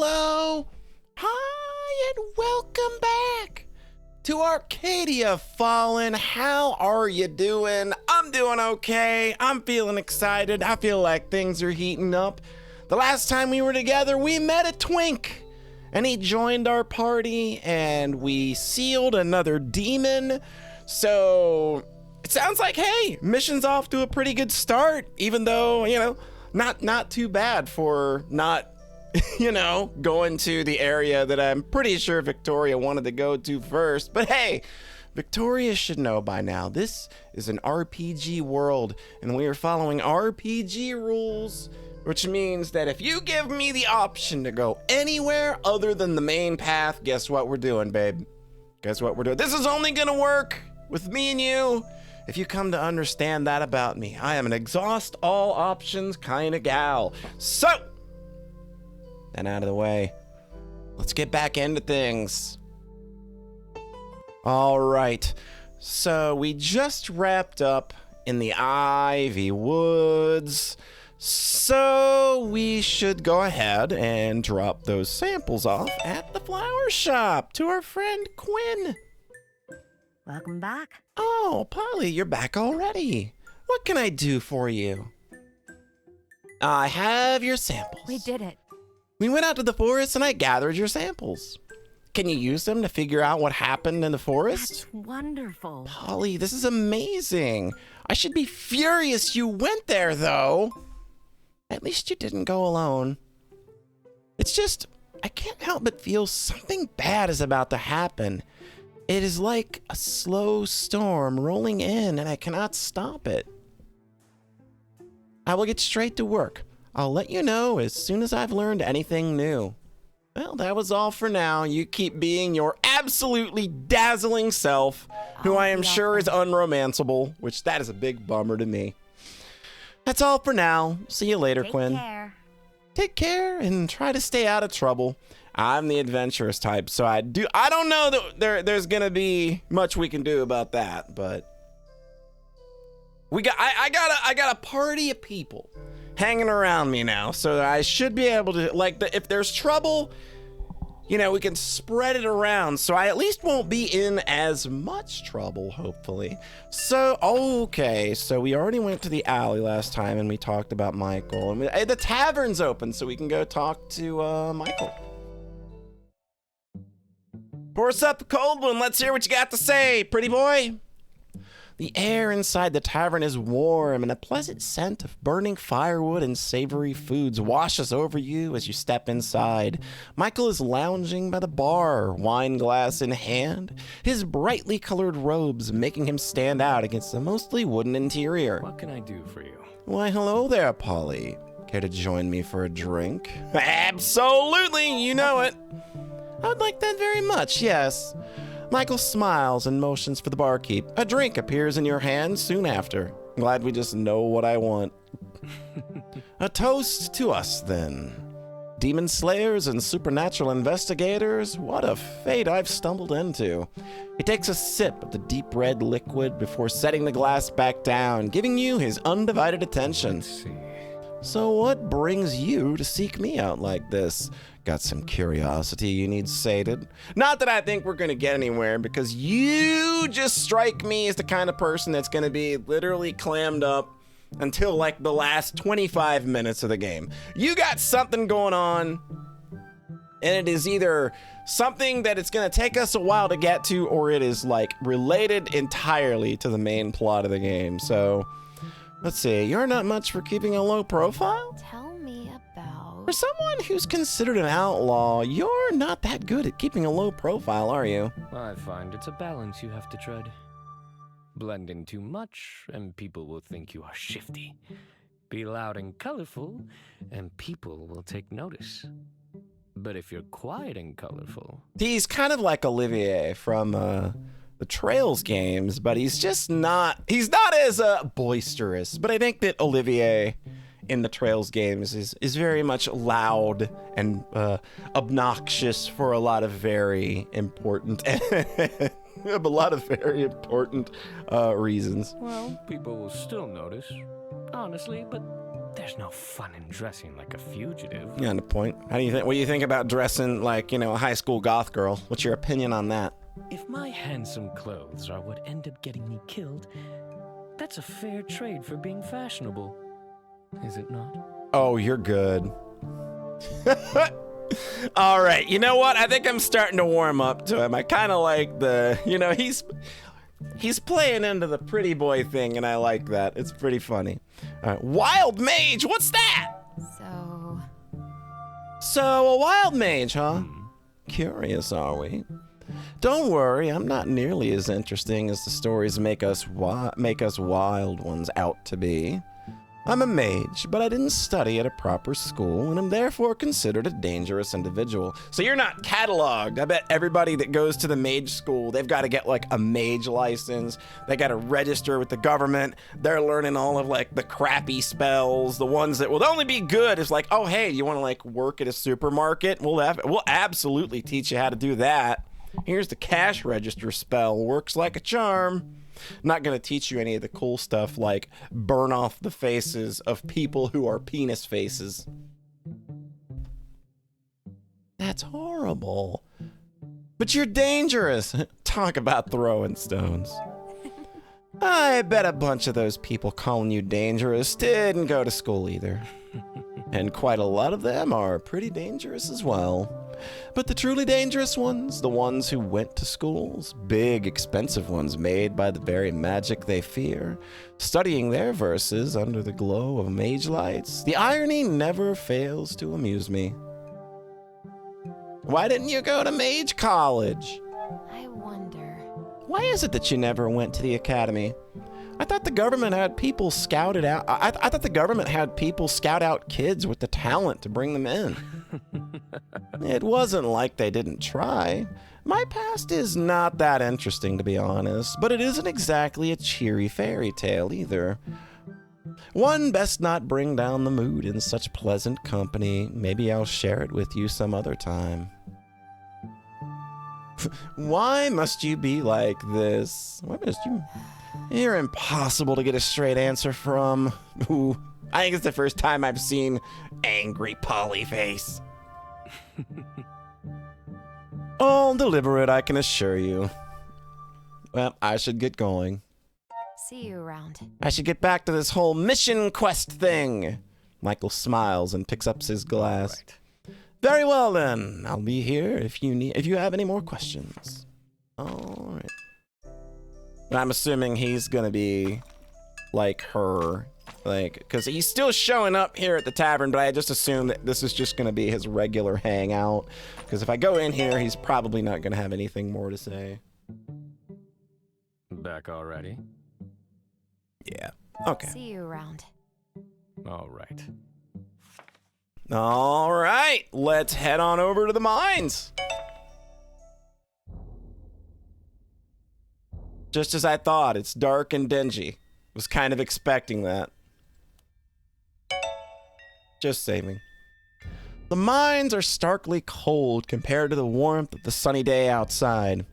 Hello. Hi, and welcome back to Arcadia, Fallen. How are you doing? I'm doing okay. I'm feeling excited. I feel like things are heating up. The last time we were together, we met a twink, and he joined our party, and we sealed another demon. So it sounds like, hey, mission's off to a pretty good start, even though, not too bad for not, going to the area that I'm pretty sure Victoria wanted to go to first. But hey, Victoria should know by now, this is an RPG world, and we are following RPG rules, which means that if you give me the option to go anywhere other than the main path, guess what we're doing, babe? Guess what we're doing? This is only gonna work with me and you if you come to understand that about me. I am an exhaust all options kind of gal. So, and out of the way, let's get back into things. All right, so we just wrapped up in the Ivy Woods, so we should go ahead and drop those samples off at the flower shop to our friend Quinn. Welcome back. Oh, Polly, you're back already. What can I do for you? I have your samples. We did it. We went out to the forest and I gathered your samples. Can you use them to figure out what happened in the forest? That's wonderful. Polly, this is amazing. I should be furious you went there, though. At least you didn't go alone. It's just, I can't help but feel something bad is about to happen. It is like a slow storm rolling in and I cannot stop it. I will get straight to work. I'll let you know as soon as I've learned anything new. Well, that was all for now. You keep being your absolutely dazzling self, who I am sure is unromanceable, which that is a big bummer to me. That's all for now. See you later, Quinn. Take care. Take care and try to stay out of trouble. I'm the adventurous type, so I don't know that there's gonna be much we can do about that, but I got a party of people hanging around me now, so I should be able to, if there's trouble, we can spread it around, so I at least won't be in as much trouble, hopefully. So, okay, so we already went to the alley last time, and we talked about Michael, and the tavern's open, so we can go talk to Michael. Pour us up a cold one. Let's hear what you got to say, pretty boy. The air inside the tavern is warm, and a pleasant scent of burning firewood and savory foods washes over you as you step inside. Michael is lounging by the bar, wine glass in hand, his brightly colored robes making him stand out against the mostly wooden interior. What can I do for you? Why, hello there, Polly. Care to join me for a drink? Absolutely, you know it. I would like that very much, yes. Michael smiles and motions for the barkeep. A drink appears in your hand soon after. Glad we just know what I want. A toast to us, then. Demon slayers and supernatural investigators, what a fate I've stumbled into. He takes a sip of the deep red liquid before setting the glass back down, giving you his undivided attention. Let's see. So what brings you to seek me out like this? Got some curiosity you need sated? Not that I think we're gonna get anywhere, because you just strike me as the kind of person that's gonna be literally clammed up until like the last 25 minutes of the game. You got something going on, and it is either something that it's gonna take us a while to get to, or it is like related entirely to the main plot of the game. So let's see, you're not much for keeping a low profile? Tell me about... For someone who's considered an outlaw, you're not that good at keeping a low profile, are you? I find it's a balance you have to tread. Blend in too much, and people will think you are shifty. Be loud and colorful, and people will take notice. But if you're quiet and colorful... He's kind of like Olivier from the Trails games, but he's not as boisterous. But I think that Olivier in the Trails games is very much loud and obnoxious for a lot of very important reasons. Well, people will still notice, honestly, but they're There's no fun in dressing like a fugitive. Yeah, the point. How do you think? What do you think about dressing like, a high school goth girl? What's your opinion on that? If my handsome clothes are what end up getting me killed, that's a fair trade for being fashionable, is it not? Oh, you're good. All right, you know what? I think I'm starting to warm up to him. I kind of like he's playing into the pretty boy thing, and I like that. It's pretty funny. All right, wild mage, what's that? So a wild mage, huh? Curious, are we? Don't worry, I'm not nearly as interesting as the stories make us wild ones out to be. I'm a mage, but I didn't study at a proper school, and am therefore considered a dangerous individual. So you're not cataloged. I bet everybody that goes to the mage school, they've got to get like a mage license. They got to register with the government. They're learning all of like the crappy spells, the ones that will only be good if like, oh hey, you want to like work at a supermarket? We'll absolutely teach you how to do that. Here's the cash register spell. Works like a charm. Not going to teach you any of the cool stuff like burn off the faces of people who are penis faces. That's horrible. But you're dangerous. Talk about throwing stones. I bet a bunch of those people calling you dangerous didn't go to school either. And quite a lot of them are pretty dangerous as well. But the truly dangerous ones, the ones who went to schools, big, expensive ones made by the very magic they fear, studying their verses under the glow of mage lights, the irony never fails to amuse me. Why didn't you go to mage college? I wonder. Why is it that you never went to the academy? I thought the government had people scouted out. I thought the government had people scout out kids with the talent to bring them in. It wasn't like they didn't try. My past is not that interesting, to be honest, but it isn't exactly a cheery fairy tale either. One best not bring down the mood in such pleasant company. Maybe I'll share it with you some other time. Why must you be like this? Why must you... You're impossible to get a straight answer from. Ooh, I think it's the first time I've seen angry Polyface. All deliberate, I can assure you. Well, I should get going. See you around. I should get back to this whole mission quest thing. Michael smiles and picks up his glass. Right. Very well then. I'll be here if you have any more questions. All right. I'm assuming he's gonna be like her, like, because he's still showing up here at the tavern, but I just assume that this is just gonna be his regular hangout, because if I go in here, he's probably not gonna have anything more to say. Back already? Yeah. Okay. See you around. All right. All right, let's head on over to the mines. Just as I thought, it's dark and dingy. Was kind of expecting that. Just saving. The mines are starkly cold compared to the warmth of the sunny day outside.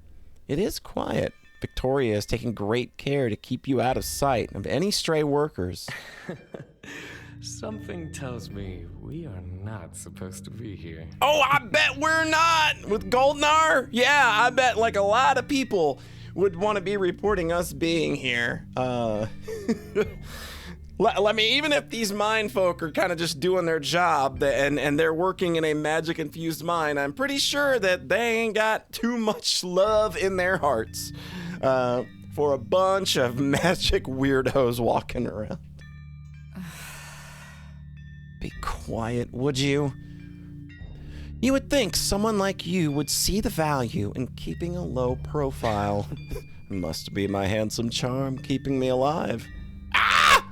It is quiet. Victoria is taking great care to keep you out of sight of any stray workers. Something tells me we are not supposed to be here. Oh, I bet we're not! With Goldnar? Yeah, I bet like a lot of people would want to be reporting us being here. Let me, even if these mine folk are kind of just doing their job and they're working in a magic infused mine, I'm pretty sure that they ain't got too much love in their hearts for a bunch of magic weirdos walking around. Be quiet, would you? You would think someone like you would see the value in keeping a low profile. Must be my handsome charm keeping me alive. Ah!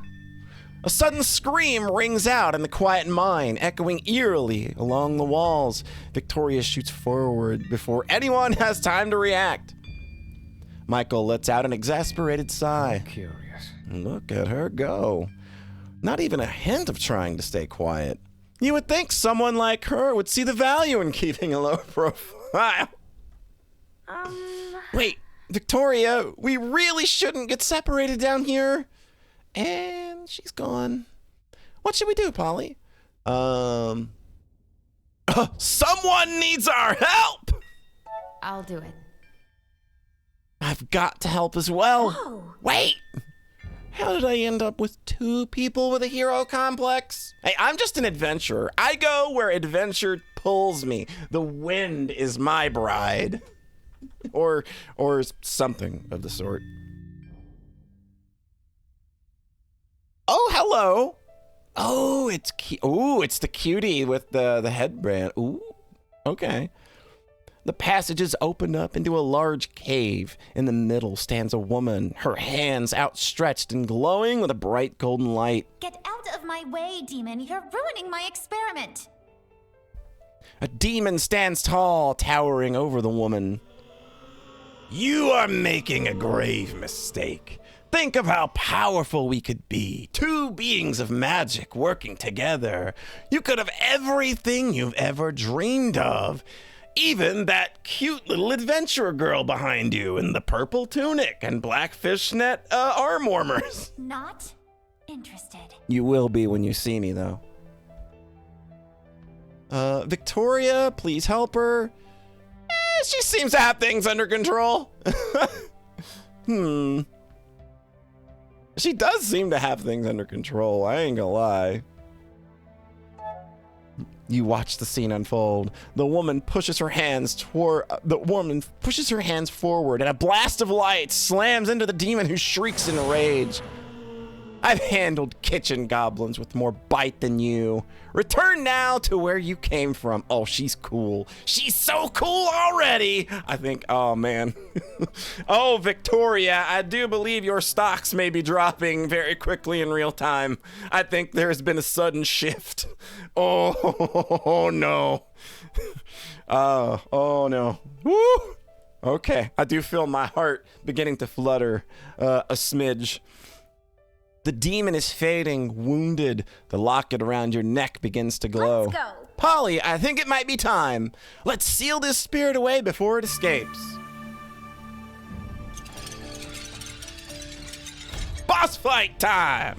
A sudden scream rings out in the quiet mine, echoing eerily along the walls. Victoria shoots forward before anyone has time to react. Michael lets out an exasperated sigh. Curious. Look at her go. Not even a hint of trying to stay quiet. You would think someone like her would see the value in keeping a low profile. Wait, Victoria, we really shouldn't get separated down here. And she's gone. What should we do, Polly? Someone needs our help! I'll do it. I've got to help as well. Whoa. Wait! How did I end up with 2 people with a hero complex? Hey, I'm just an adventurer. I go where adventure pulls me. The wind is my bride. Or something of the sort. Oh, hello. Oh, it's it's the cutie with the headband. Ooh, okay. The passages opened up into a large cave. In the middle stands a woman, her hands outstretched and glowing with a bright golden light. Get out of my way, demon. You're ruining my experiment. A demon stands tall, towering over the woman. You are making a grave mistake. Think of how powerful we could be. 2 beings of magic working together. You could have everything you've ever dreamed of. Even that cute little adventurer girl behind you in the purple tunic and black fishnet arm warmers. Not interested. You will be when you see me, though. Victoria, please help her. She seems to have things under control. She does seem to have things under control. I ain't gonna lie. You watch the scene unfold. The woman pushes her hands forward, and a blast of light slams into the demon, who shrieks in rage. I've handled kitchen goblins with more bite than you. Return now to where you came from. Oh, she's cool. She's so cool already. I think, oh man. Oh, Victoria, I do believe your stocks may be dropping very quickly in real time. I think there has been a sudden shift. Oh no. Oh no. Woo. Okay, I do feel my heart beginning to flutter a smidge. The demon is fading, wounded. The locket around your neck begins to glow. Let's go. Polly, I think it might be time. Let's seal this spirit away before it escapes. Boss fight time!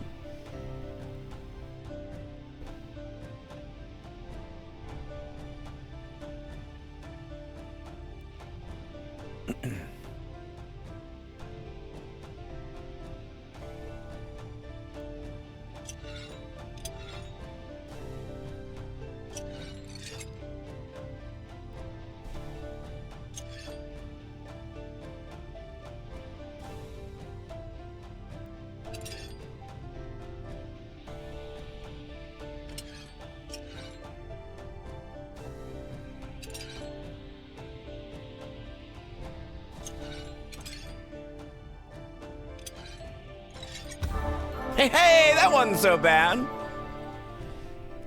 Hey, that wasn't so bad.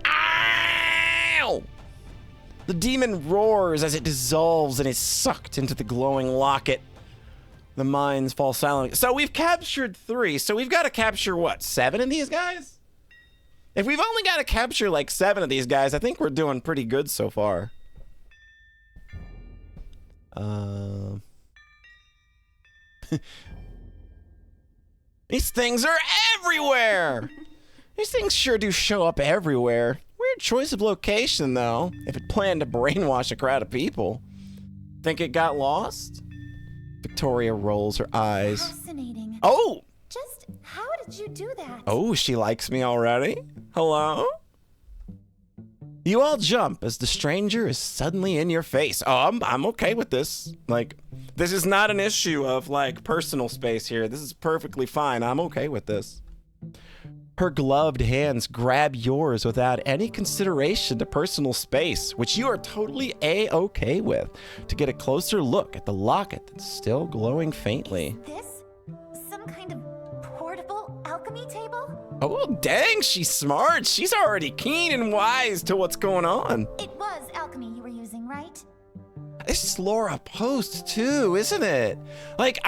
Ow! The demon roars as it dissolves and is sucked into the glowing locket. The mines fall silent. So we've captured 3. So we've got to capture, what, 7 of these guys? If we've only got to capture like 7 of these guys, I think we're doing pretty good so far. These things are everywhere! These things sure do show up everywhere. Weird choice of location, though, if it planned to brainwash a crowd of people. Think it got lost? Victoria rolls her eyes. Fascinating. Oh! Just how did you do that? Oh, she likes me already? Hello? You all jump as the stranger is suddenly in your face. Oh, I'm okay with this. Like, this is not an issue of, like, personal space here. This is perfectly fine. I'm okay with this. Her gloved hands grab yours without any consideration to personal space, which you are totally A-okay with, to get a closer look at the locket that's still glowing faintly. Is this some kind of portable alchemy table? Oh, dang, she's smart. She's already keen and wise to what's going on. It was alchemy you were using, right? It's Laura Post, too, isn't it? Like,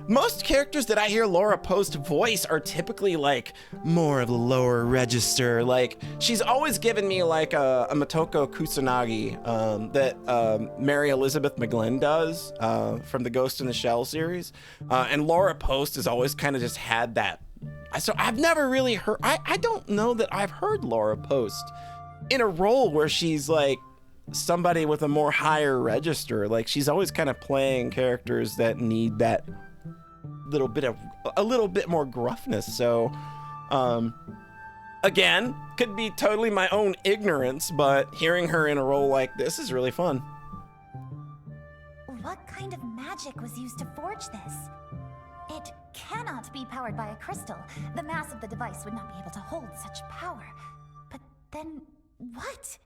most characters that I hear Laura Post voice are typically, like, more of the lower register. Like, she's always given me, like, a Motoko Kusanagi that Mary Elizabeth McGlynn does from the Ghost in the Shell series. And Laura Post has always kind of just had that So I've never really heard, I don't know that I've heard Laura post in a role where she's like somebody with a more higher register. Like she's always kind of playing characters that need that a little bit more gruffness. So, again, could be totally my own ignorance, but hearing her in a role like this is really fun. What kind of magic was used to forge this? It cannot be powered by a crystal. The mass of the device would not be able to hold such power. But then, what?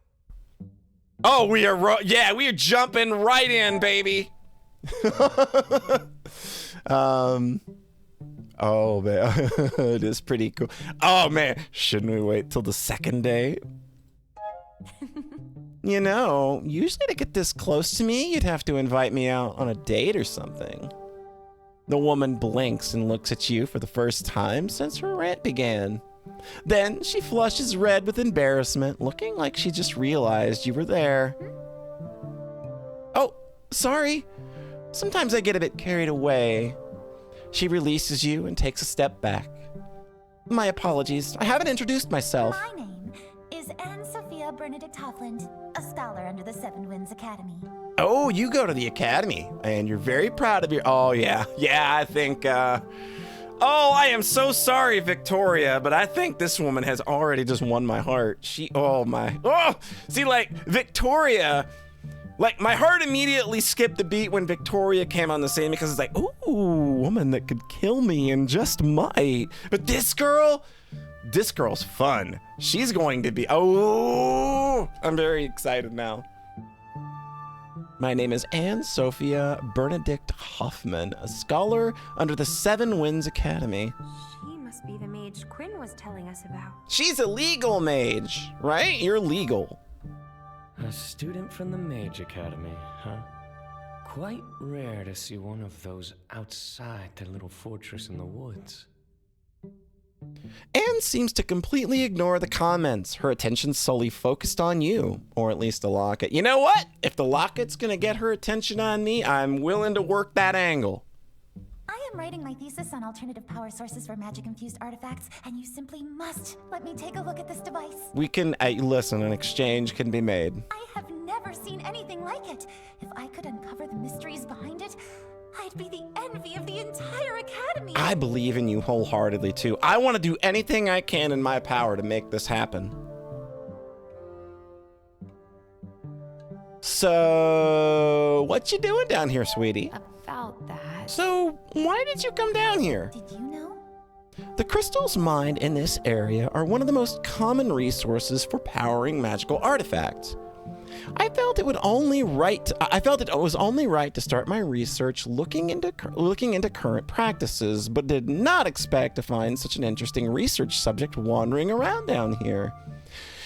Oh, we are jumping right in, baby. Oh man, it is pretty cool. Oh man, shouldn't we wait till the second date? You know, usually to get this close to me, you'd have to invite me out on a date or something. The woman blinks and looks at you for the first time since her rant began. Then she flushes red with embarrassment, looking like she just realized you were there. Oh, sorry. Sometimes I get a bit carried away. She releases you and takes a step back. My apologies. I haven't introduced myself. My name is Anne Sophia Bernadette Hoffland, a scholar under the Seven Winds Academy. Oh, you go to the academy, and you're very proud of your... Oh, yeah. Yeah, I think, Oh, I am so sorry, Victoria, but I think this woman has already just won my heart. See, like, Victoria... Like, my heart immediately skipped a beat when Victoria came on the scene because it's like, ooh, woman that could kill me and just might. But this girl's fun. She's going to be, oh, I'm very excited now. My name is Anne Sophia Bernadette Hoffman, a scholar under the Seven Winds Academy. She must be the mage Quinn was telling us about. She's a legal mage, right? You're legal. A student from the Mage Academy, huh? Quite rare to see one of those outside their little fortress in the woods. Anne seems to completely ignore the comments. Her attention's solely focused on you, or at least the locket. You know what? If the locket's gonna get her attention on me, I'm willing to work that angle. I am writing my thesis on alternative power sources for magic-infused artifacts, and you simply must let me take a look at this device. We can, listen, an exchange can be made. I have never seen anything like it. If I could uncover the mysteries behind it, I'd be the envy of the entire academy. I believe in you wholeheartedly, too. I want to do anything I can in my power to make this happen. So, what you doing down here, sweetie? About that. So, why did you come down here? Did you know? The crystals mined in this area are one of the most common resources for powering magical artifacts. I felt it was only right to start my research looking into current practices, but did not expect to find such an interesting research subject wandering around down here.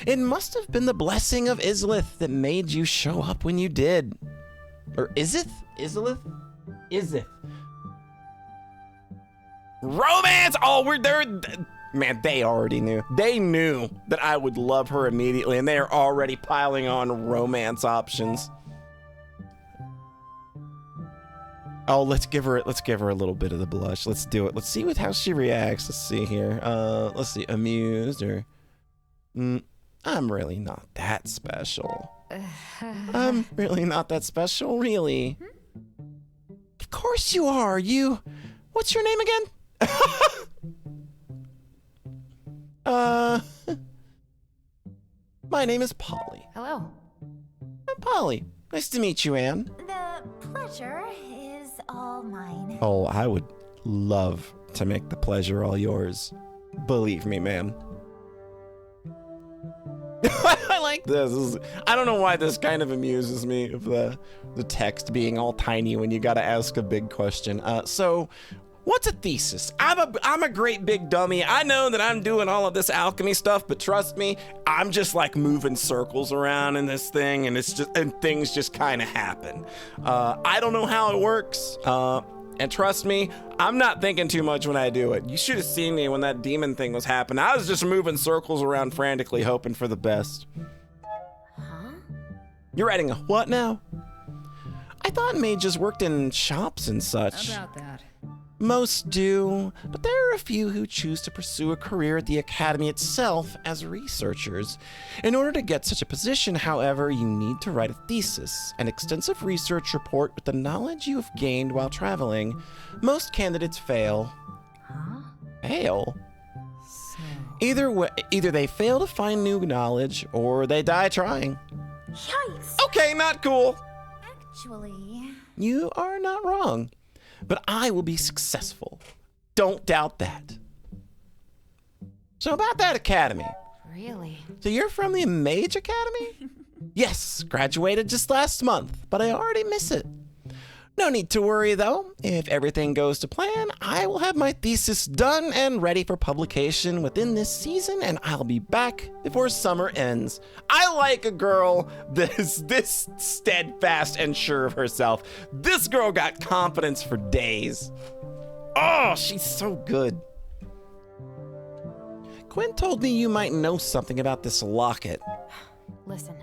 It must have been the blessing of Izlith that made you show up when you did. Or Izith? Izlith? Izith. Romance! Oh, we're there. Man, they already knew. They knew that I would love her immediately, and they are already piling on romance options. Oh, let's give her a little bit of the blush. Let's do it. Let's see how she reacts. Let's see here. Let's see, amused or I'm really not that special. I'm really not that special, really. Of course you are. What's your name again? My name is Polly. Hello. I'm Polly. Nice to meet you, Anne. The pleasure is all mine. Oh, I would love to make the pleasure all yours. Believe me, ma'am. I like this. I don't know why this kind of amuses me, of the text being all tiny when you gotta ask a big question. So, what's a thesis? I'm a great big dummy. I know that I'm doing all of this alchemy stuff, but trust me, I'm just like moving circles around in this thing, and things just kind of happen. I don't know how it works. And trust me, I'm not thinking too much when I do it. You should have seen me when that demon thing was happening. I was just moving circles around frantically, hoping for the best. Huh? You're writing a what now? I thought mages worked in shops and such. About that. Most do, but there are a few who choose to pursue a career at the Academy itself as researchers. In order to get such a position, however, you need to write a thesis, an extensive research report with the knowledge you have gained while traveling. Most candidates fail. Huh? Fail? So. Either they fail to find new knowledge, or they die trying. Yikes! Okay, not cool. Actually, You are not wrong, but I will be successful. Don't doubt that. So about that academy. Really? So you're from the Mage Academy? Yes, graduated just last month, but I already miss it. No need to worry though. If everything goes to plan, I will have my thesis done and ready for publication within this season, and I'll be back before summer ends. I like a girl this steadfast and sure of herself. This girl got confidence for days. Oh, she's so good. Quinn told me you might know something about this locket. Listen,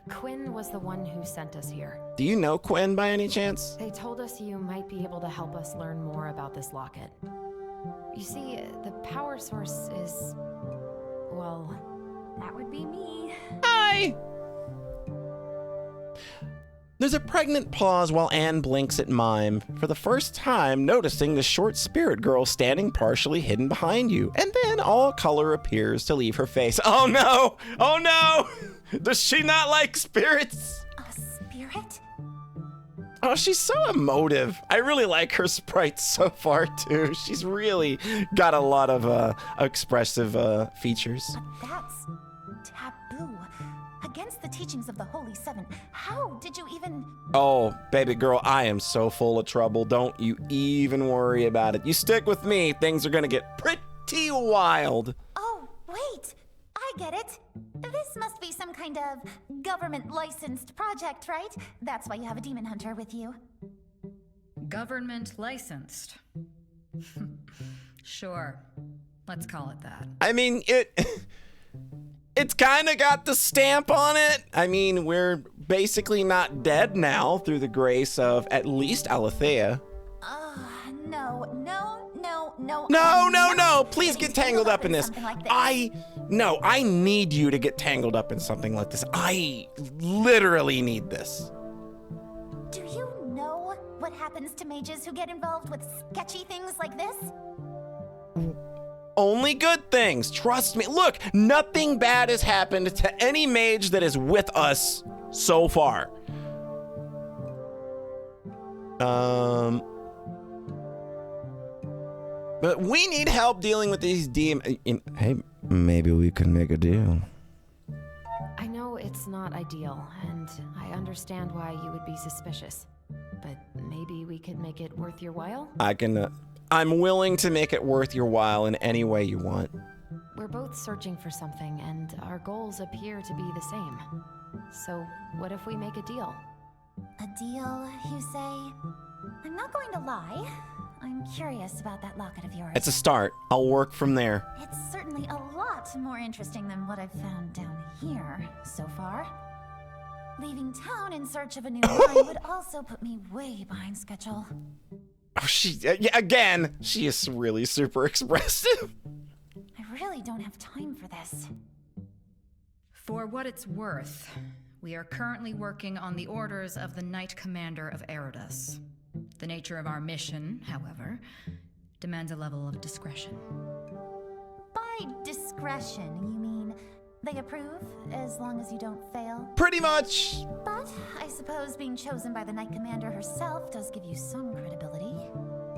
Quinn was the one who sent us here. Do you know Quinn by any chance? They told us you might be able to help us learn more about this locket. You see, the power source is, well, That would be me. Hi! There's a pregnant pause while Anne blinks at Mime, for the first time noticing the short spirit girl standing partially hidden behind you, and then all color appears to leave her face. Oh no! Oh no! Does she not like spirits? a spirit? Oh, she's so emotive. I really like her sprite so far too. She's really got a lot of expressive features. But that's taboo. Against the teachings of the Holy Seven. How did you even... Oh, baby girl, I am so full of trouble. Don't you even worry about it. You stick with me, things are gonna get pretty wild. Oh, wait! I get it. This must be some kind of government-licensed project, right? That's why you have a demon hunter with you. Government licensed. Sure. Let's call it that. I mean, it's kind of got the stamp on it. I mean, we're basically not dead now through the grace of at least Alethea. No. No, please get tangled up in this. Something like this. I need you to get tangled up in something like this. I literally need this. Do you know what happens to mages who get involved with sketchy things like this? Only good things, trust me. Look, nothing bad has happened to any mage that is with us so far. But we need help dealing with these demons. Hey, maybe we can make a deal. I know it's not ideal, and I understand why you would be suspicious. But maybe we could make it worth your while? I'm willing to make it worth your while in any way you want. We're both searching for something, and our goals appear to be the same. So, what if we make a deal? A deal, you say? I'm not going to lie. I'm curious about that locket of yours. It's a start. I'll work from there. It's certainly a lot more interesting than what I've found down here so far. Leaving town in search of a new mine would also put me way behind schedule. Oh, she is really super expressive. I really don't have time for this. For what it's worth, we are currently working on the orders of the Knight Commander of Eridus. The nature of our mission, however, demands a level of discretion. By discretion, you mean they approve as long as you don't fail? Pretty much. But I suppose being chosen by the Knight Commander herself does give you some credibility.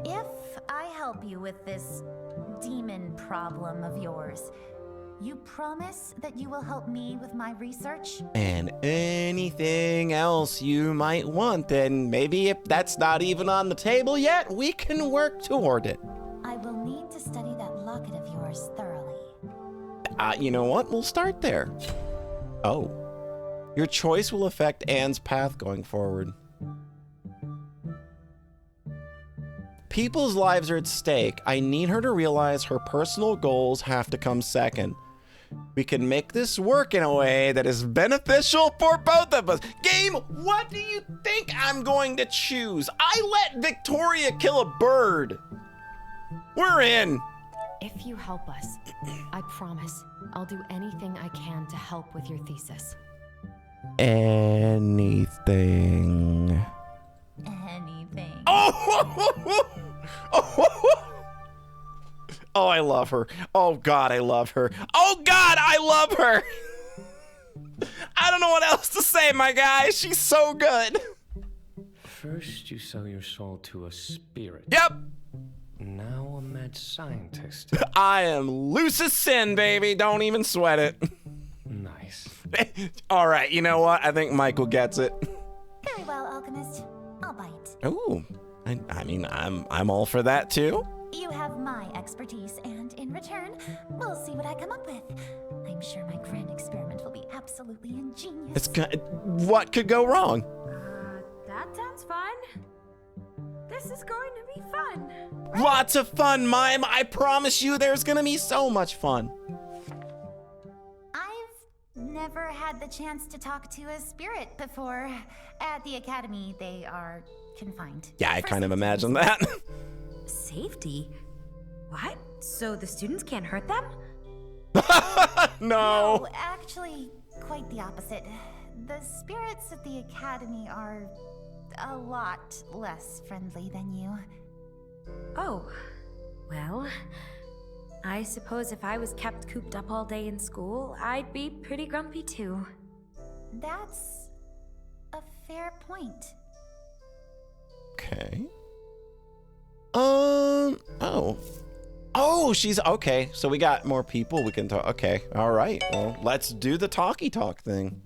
If I help you with this demon problem of yours, you promise that you will help me with my research? And anything else you might want, and maybe if that's not even on the table yet, we can work toward it. I will need to study that locket of yours thoroughly. You know what? We'll start there. Oh. Your choice will affect Anne's path going forward. People's lives are at stake. I need her to realize her personal goals have to come second. we can make this work in a way that is beneficial for both of us. Game, what do you think I'm going to choose? I let Victoria kill a bird. We're in. If you help us, I promise I'll do anything I can to help with your thesis. Anything. Anything. Oh! Oh, I love her. Oh, God, I love her. Oh, God, I love her. I don't know what else to say, my guy. She's so good. First, you sell your soul to a spirit. Yep. Now a mad scientist. I am loose as sin, baby. Don't even sweat it. Nice. All right, you know what? I think Michael gets it. Very well, alchemist. I'll bite. Ooh, I mean, I'm all for that too. You have my expertise, and in return, we'll see what I come up with. I'm sure my grand experiment will be absolutely ingenious. What could go wrong? That sounds fun. This is going to be fun. Lots of fun, Mime. I promise you, there's gonna be so much fun. I've never had the chance to talk to a spirit before. At the academy, they are confined. Yeah, I For kind of safety imagine reasons. that. Safety? What? So the students can't hurt them? No. No, actually, quite the opposite. The spirits at the academy are a lot less friendly than you. Oh. Well, I suppose if I was kept cooped up all day in school, I'd be pretty grumpy too. That's a fair point. Okay. Oh, she's okay. So we got more people we can talk. Okay. All right. Well, let's do the talkie talk thing.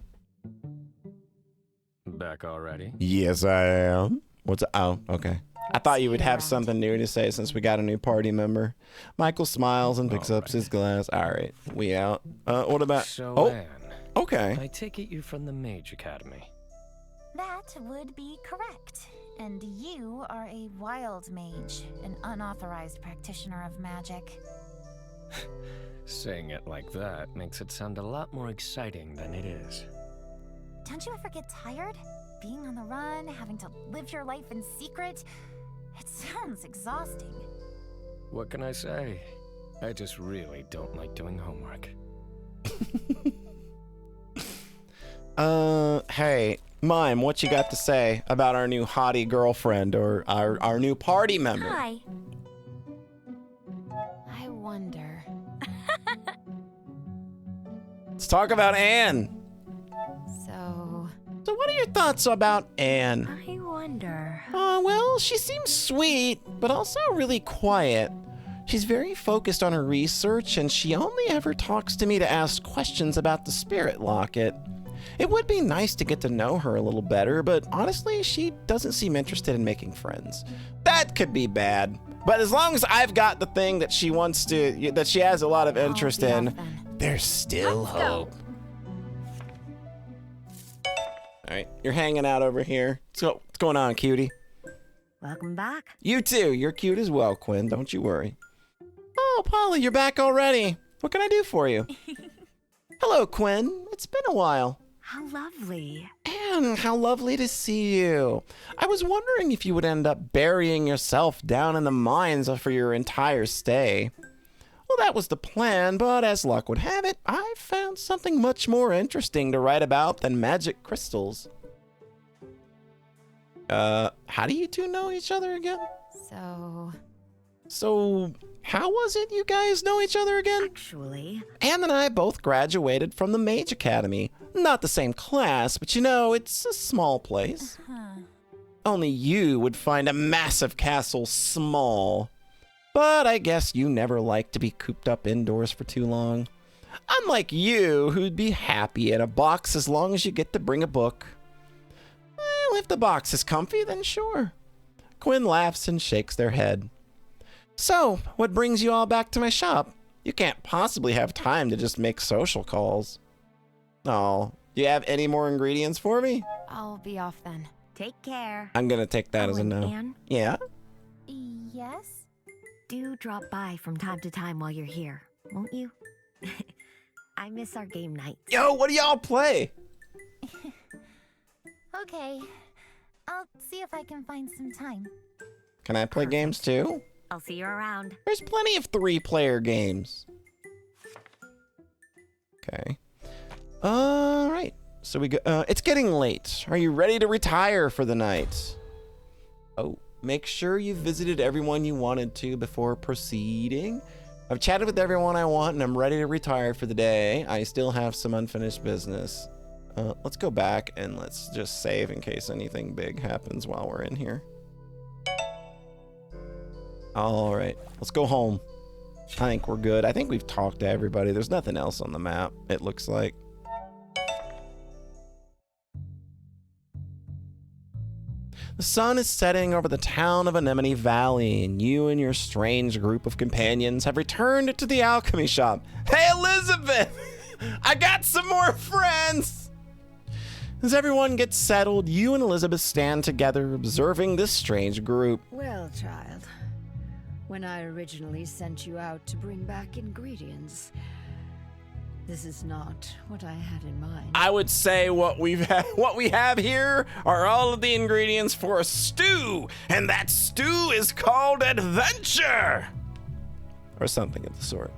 Back already? Yes, I am. Oh, okay. I thought you would have something new to say since we got a new party member. Michael smiles and picks up his glass. All right. We out. What about... So, Anne, okay. I take it you're from the Mage Academy. That would be correct. And you are a wild mage, an unauthorized practitioner of magic. Saying it like that makes it sound a lot more exciting than it is. Don't you ever get tired? Being on the run, having to live your life in secret? It sounds exhausting. What can I say? I just really don't like doing homework. Hey, Mime, what you got to say about our new hottie girlfriend or our new party member? Hi. I wonder. Let's talk about Anne. So what are your thoughts about Anne? I wonder. Well, she seems sweet, but also really quiet. She's very focused on her research, and she only ever talks to me to ask questions about the spirit locket. It would be nice to get to know her a little better, but honestly, she doesn't seem interested in making friends. That could be bad. But as long as I've got the thing that she wants to, that she has a lot of interest I'll be in, off then. there's still hope. All right, you're hanging out over here. So, what's going on, cutie? Welcome back. You too. You're cute as well, Quinn. Don't you worry. Oh, Polly, you're back already. What can I do for you? Hello, Quinn. It's been a while. How lovely. Anne, how lovely to see you. I was wondering if you would end up burying yourself down in the mines for your entire stay. Well, that was the plan, but as luck would have it, I found something much more interesting to write about than magic crystals. How do you two know each other again? So, how was it you guys know each other again? Actually, Anne and I both graduated from the Mage Academy. Not the same class, but you know, it's a small place. Only you would find a massive castle small. But I guess you never like to be cooped up indoors for too long. Unlike you, who'd be happy in a box as long as you get to bring a book. Well, if the box is comfy, then sure. Quinn laughs and shakes their head. So, what brings you all back to my shop? You can't possibly have time to just make social calls. Oh, do you have any more ingredients for me? I'll be off then. take care. I'm gonna take that as a and no. Anne, Yeah? Yes? do drop by from time to time while you're here, won't you? I miss our game nights. Yo, what do y'all play? Okay. I'll see if I can find some time. Can I play games too? I'll see you around. There's plenty of 3-player games. Okay. All right. So we go. It's getting late. Are you ready to retire for the night? Oh, make sure you visited everyone you wanted to before proceeding. I've chatted with everyone I want, and I'm ready to retire for the day. I still have some unfinished business. Let's go back and let's just save in case anything big happens while we're in here. All right, let's go home. I think we're good. I think we've talked to everybody. There's nothing else on the map, it looks like. The sun is setting over the town of Anemone Valley, and you and your strange group of companions have returned to the alchemy shop. Hey, Elizabeth! I got some more friends! As everyone gets settled, you and Elizabeth stand together observing this strange group. Well, child, when I originally sent you out to bring back ingredients, this is not what I had in mind. I would say what we have here are all of the ingredients for a stew, and that stew is called adventure, or something of the sort.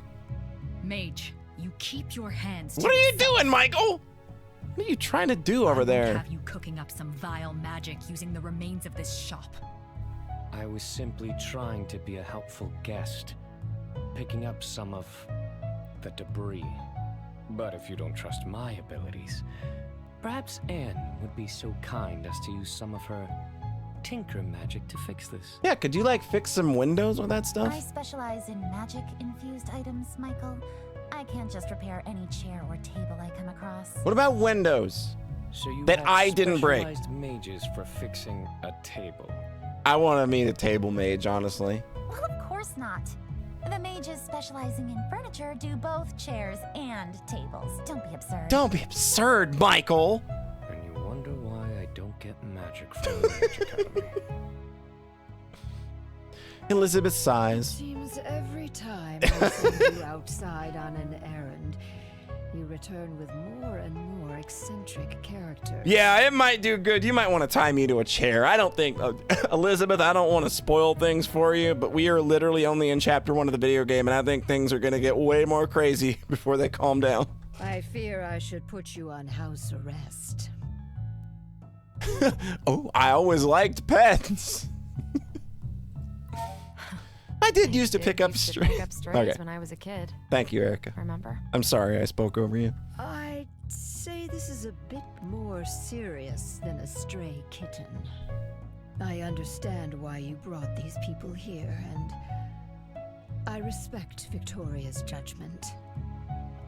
Mage, you keep your hands to What are you yourself. doing, Michael? What are you trying to do over I there? won't have you cooking up some vile magic using the remains of this shop. I was simply trying to be a helpful guest, picking up some of the debris. But if you don't trust my abilities, perhaps Anne would be so kind as to use some of her tinker magic to fix this. Yeah, could you like fix some windows with that I stuff? specialize in magic-infused items, Michael. I can't just repair any chair or table I come across. What about windows? So you That have I didn't break. specialized mages for fixing a table. I want to meet a table mage, honestly. Well, of course not. The mages specializing in furniture do both chairs and tables. Don't be absurd. Don't be absurd, Michael. And you wonder why I don't get magic from the Mage Academy. Elizabeth sighs. Seems every time I send you outside on an errand, you return with more and more eccentric characters. Yeah, it might do good. You might want to tie me to a chair. I don't think, Elizabeth, I don't want to spoil things for you, but we are literally only in chapter 1 of the video game, and I think things are going to get way more crazy before they calm down. I fear I should put you on house arrest. Oh, I always liked pets. I did used to pick up strays. Pick up strays Okay. when I was a kid. Thank you, Erica. Remember? I'm sorry I spoke over you. I'd say this is a bit more serious than a stray kitten. I understand why you brought these people here, and I respect Victoria's judgment.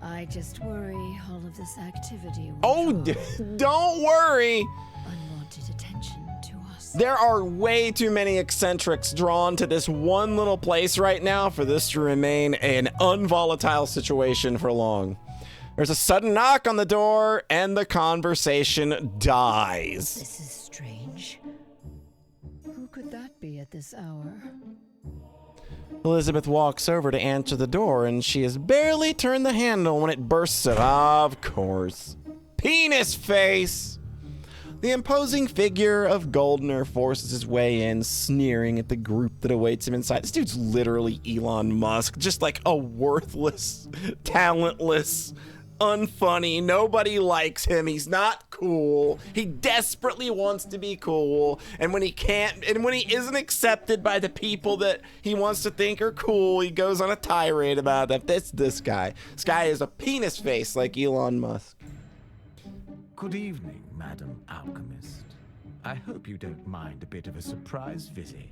I just worry all of this activity will Oh, draw don't worry. unwanted attention to us. There are way too many eccentrics drawn to this one little place right now for this to remain an unvolatile situation for long. There's a sudden knock on the door, and the conversation dies. This is strange. Who could that be at this hour? Elizabeth walks over to answer the door, and she has barely turned the handle when it bursts out. Of course. Penis face! The imposing figure of Goldner forces his way in, sneering at the group that awaits him inside. This dude's literally Elon Musk, just like a worthless, talentless, unfunny. Nobody likes him. He's not cool. He desperately wants to be cool, and when he can't, and when he isn't accepted by the people that he wants to think are cool, he goes on a tirade about that. That's this guy. This guy is a penis face like Elon Musk. Good evening, Madam Alchemist. I hope you don't mind a bit of a surprise visit.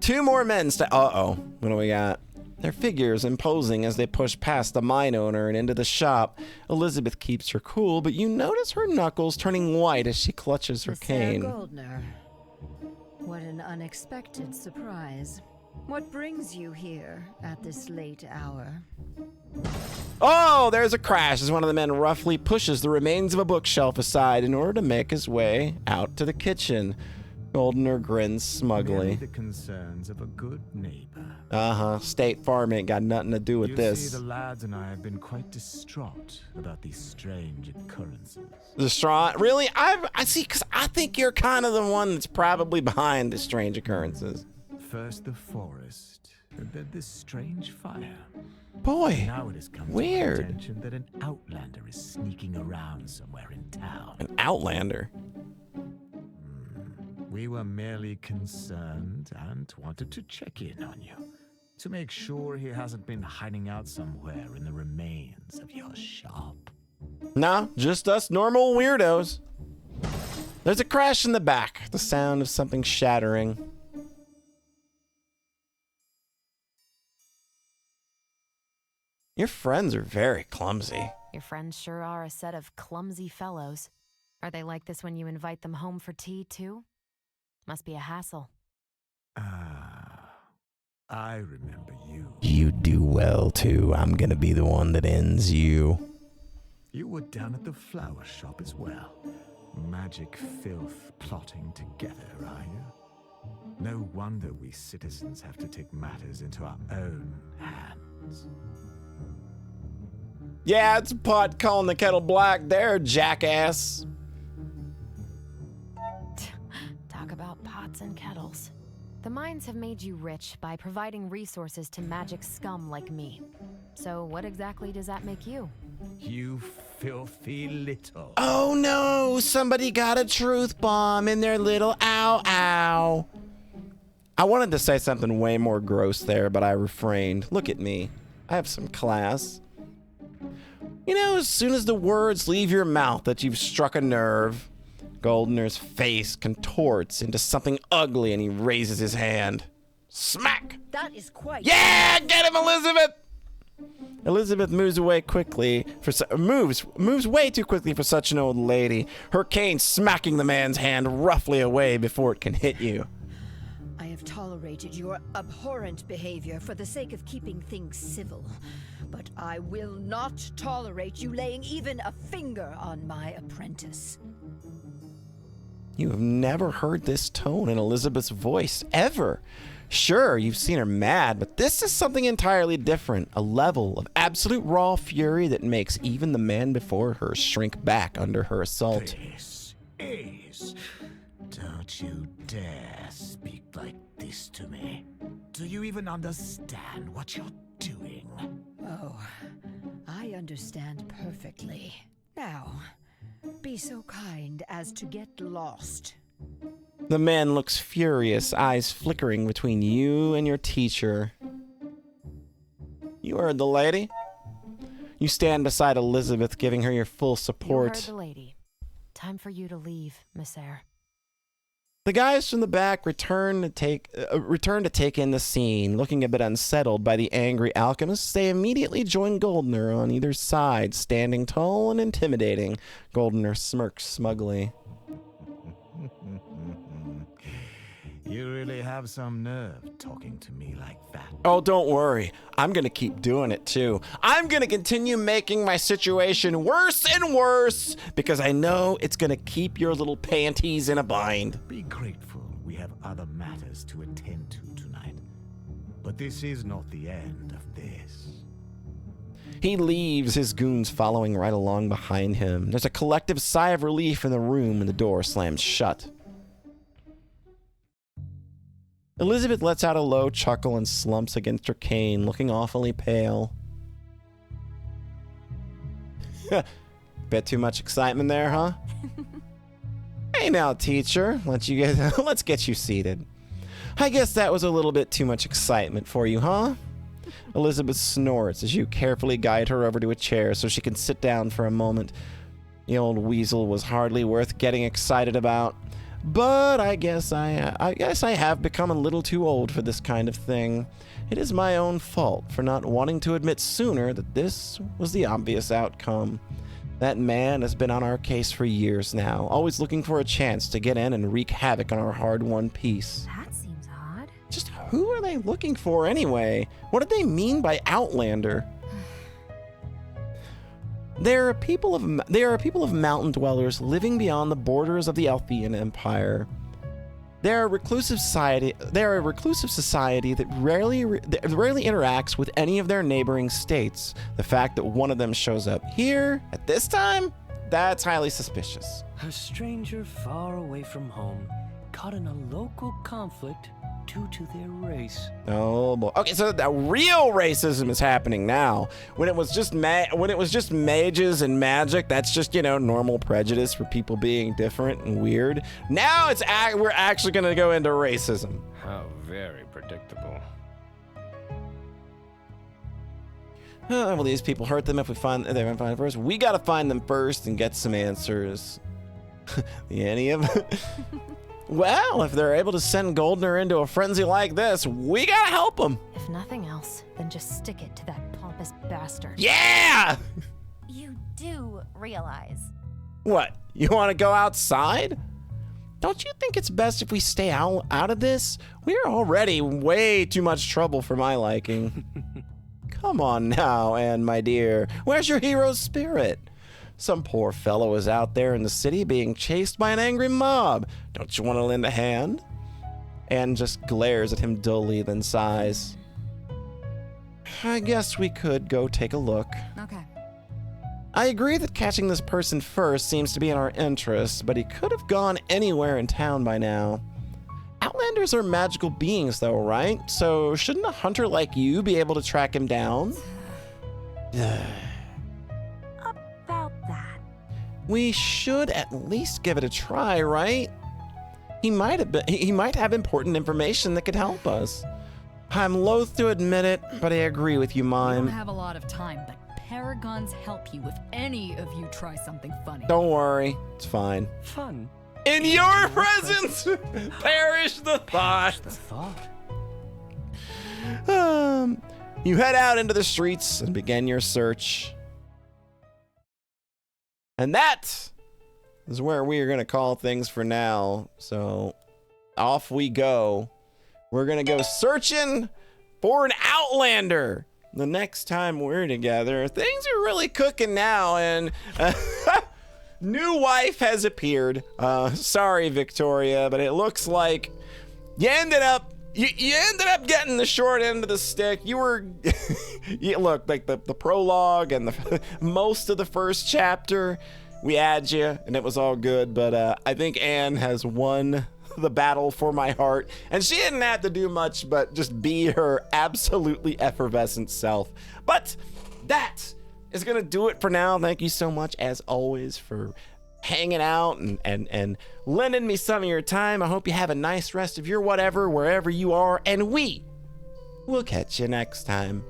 Two more men uh-oh. What do we got? Their figures imposing as they push past the mine owner and into the shop. Elizabeth keeps her cool, but you notice her knuckles turning white as she clutches her Miss cane. Goldner. What an unexpected surprise. What brings you here at this late hour? Oh, there's a crash as one of the men roughly pushes the remains of a bookshelf aside in order to make his way out to the kitchen. Goldner grins Merely smugly. the concerns of a good neighbor. State Farm ain't got nothing to do with You this. see, the lads and I have been quite distraught about these strange occurrences. Distraught? Really? I see, because I think you're kind of the one that's probably behind the strange occurrences. First the forest, and then this strange fire. Boy, Now it has come weird. to my attention that an outlander is sneaking around somewhere in town. An outlander. We were merely concerned and wanted to check in on you, to make sure he hasn't been hiding out somewhere in the remains of your shop. Nah, just us normal weirdos. There's a crash in the back, the sound of something shattering. Your friends are very clumsy. Your friends sure are a set of clumsy fellows. Are they like this when you invite them home for tea, too? Must be a hassle. I remember you. You do well, too. I'm gonna be the one that ends you. You were down at the flower shop as well. Magic filth plotting together, are you? No wonder we citizens have to take matters into our own hands. Yeah, it's a pot calling the kettle black there, jackass. Talk about pots and kettles. The mines have made you rich by providing resources to magic scum like me. So what exactly does that make you? You filthy little. Oh no, somebody got a truth bomb in their little ow. I wanted to say something way more gross there, but I refrained. Look at me. I have some class. You know, as soon as the words leave your mouth that you've struck a nerve, Goldner's face contorts into something ugly and he raises his hand. Smack! That is quite... Yeah, get him, Elizabeth! Elizabeth moves away quickly moves way too quickly for such an old lady, her cane smacking the man's hand roughly away before it can hit you. I have tolerated your abhorrent behavior for the sake of keeping things civil, but I will not tolerate you laying even a finger on my apprentice. You have never heard this tone in Elizabeth's voice, ever. Sure, you've seen her mad, but this is something entirely different. A level of absolute raw fury that makes even the man before her shrink back under her assault. This is... Don't you dare speak like this to me. Do you even understand what you're doing? Oh, I understand perfectly. Now, be so kind as to get lost. The man looks furious, eyes flickering between you and your teacher. You heard the lady. You stand beside Elizabeth, giving her your full support. You heard the lady. Time for you to leave, Miss Eyre. The guys from the back return to take in the scene. Looking a bit unsettled by the angry alchemists, they immediately join Goldner on either side, standing tall and intimidating. Goldner smirks smugly. You really have some nerve talking to me like that. Oh, don't worry. I'm gonna keep doing it too. I'm gonna continue making my situation worse and worse because I know it's gonna keep your little panties in a bind. Be grateful we have other matters to attend to tonight. But this is not the end of this. He leaves, his goons following right along behind him. There's a collective sigh of relief in the room and the door slams shut. Elizabeth lets out a low chuckle and slumps against her cane, looking awfully pale. Bit too much excitement there, huh? Hey now, teacher. Let's get you seated. I guess that was a little bit too much excitement for you, huh? Elizabeth snorts as you carefully guide her over to a chair so she can sit down for a moment. The old weasel was hardly worth getting excited about. But I guess I have become a little too old for this kind of thing. It is my own fault for not wanting to admit sooner that this was the obvious outcome. That man has been on our case for years now, always looking for a chance to get in and wreak havoc on our hard-won peace. That seems odd. Just who are they looking for anyway? What did they mean by outlander? They are people of mountain dwellers living beyond the borders of the Elfian Empire. They're a reclusive society. They're a reclusive society that rarely interacts with any of their neighboring states. The fact that one of them shows up here at this time, that's highly suspicious. A stranger far away from home, caught in a local conflict due to their race. Oh boy. Okay, so the real racism is happening now. When it was just mages and magic, that's just, you know, normal prejudice for people being different and weird. Now we're actually going to go into racism. How very predictable. Will these people hurt them if they find them first? We got to find them first and get some answers. Any of them? Well, if they're able to send Goldner into a frenzy like this, we gotta help them. If nothing else, then just stick it to that pompous bastard. Yeah! You do realize. What? You want to go outside? Don't you think it's best if we stay out of this? We're already way too much trouble for my liking. Come on now, Anne, my dear. Where's your hero's spirit? Some poor fellow is out there in the city being chased by an angry mob. Don't you want to lend a hand? Anne just glares at him dully, then sighs. I guess we could go take a look. Okay. I agree that catching this person first seems to be in our interest, but he could have gone anywhere in town by now. Outlanders are magical beings, though, right? So shouldn't a hunter like you be able to track him down? About that. We should at least give it a try, right? He might have important information that could help us. I'm loath to admit it, but I agree with you, We Mime. don't have a lot of time, but paragons help you if any of you try something funny. Don't worry, it's fine. Fun. In your presence, perish the thought. The thought. You head out into the streets and begin your search. And that is where we are going to call things for now. So off we go. We're going to go searching for an Outlander. The next time we're together, things are really cooking now, and new wife has appeared. Sorry, Victoria, but it looks like you ended up getting the short end of the stick. You were, look, like the prologue and the most of the first chapter, we had you, and it was all good. But I think Anne has won the battle for my heart, and she didn't have to do much but just be her absolutely effervescent self. But that is gonna do it for now. Thank you so much, as always, for hanging out and lending me some of your time. I hope you have a nice rest of your whatever, wherever you are, and we will catch you next time.